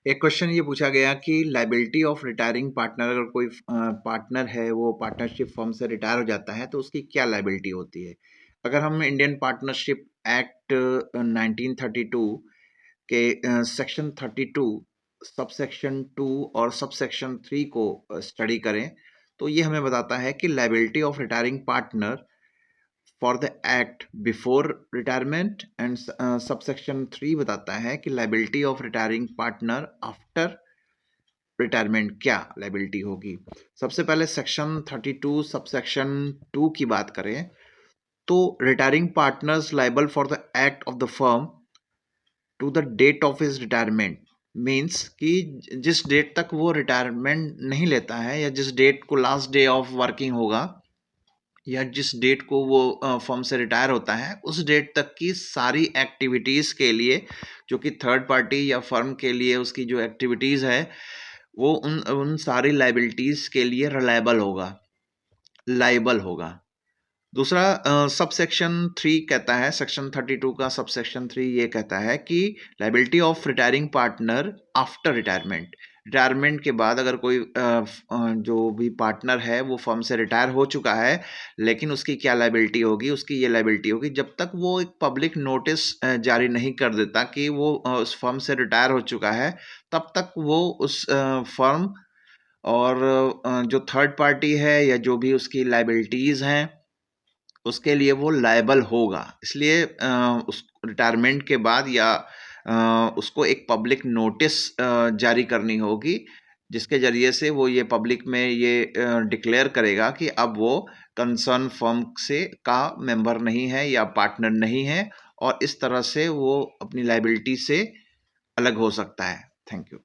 एक क्वेश्चन ये पूछा गया कि लायबिलिटी ऑफ रिटायरिंग पार्टनर, अगर कोई पार्टनर है वो पार्टनरशिप फर्म से रिटायर हो जाता है तो उसकी क्या लायबिलिटी होती है। अगर हम इंडियन पार्टनरशिप एक्ट 1932 के सेक्शन 32 सबसेक्शन 2 और सबसेक्शन 3 को स्टडी करें तो ये हमें बताता है कि liability of retiring partner for the act before retirement and subsection 3 बताता है कि liability of retiring partner after retirement क्या लायबिलिटी होगी। सबसे पहले सेक्शन 32 सबसेक्शन 2 की बात करें तो retiring partners liable for the act of the firm to the date of his retirement means कि जिस डेट तक वो रिटायरमेंट नहीं लेता है या जिस डेट को लास्ट डे ऑफ वर्किंग होगा या जिस डेट को वो फर्म से रिटायर होता है उस डेट तक की सारी एक्टिविटीज़ के लिए जो कि थर्ड पार्टी या फर्म के लिए उसकी जो एक्टिविटीज़ है वो उन सारी लाइबिलिटीज़ के लिए रिलायबल होगा, लाइबल होगा। दूसरा सब सेक्शन 3 कहता है, सेक्शन 32 का सब सेक्शन 3 ये कहता है कि liability of retiring partner after retirement, retirement के बाद अगर कोई जो भी पार्टनर है वो फर्म से रिटायर हो चुका है लेकिन उसकी क्या लायबिलिटी होगी, उसकी ये लायबिलिटी होगी जब तक वो एक पब्लिक नोटिस जारी नहीं कर देता कि वो उस फर्म से रिटायर हो चुका है, तब तक वो उस फर्म और जो थर्ड पार्टी है या जो भी उसकी लायबिलिटीज़ हैं उसके लिए वो लायबल होगा। इसलिए उस रिटायरमेंट के बाद या उसको एक पब्लिक नोटिस जारी करनी होगी जिसके ज़रिए से वो ये पब्लिक में ये डिक्लेयर करेगा कि अब वो कंसर्न फर्म से का मेंबर नहीं है या पार्टनर नहीं है और इस तरह से वो अपनी लायबिलिटी से अलग हो सकता है। Thank you.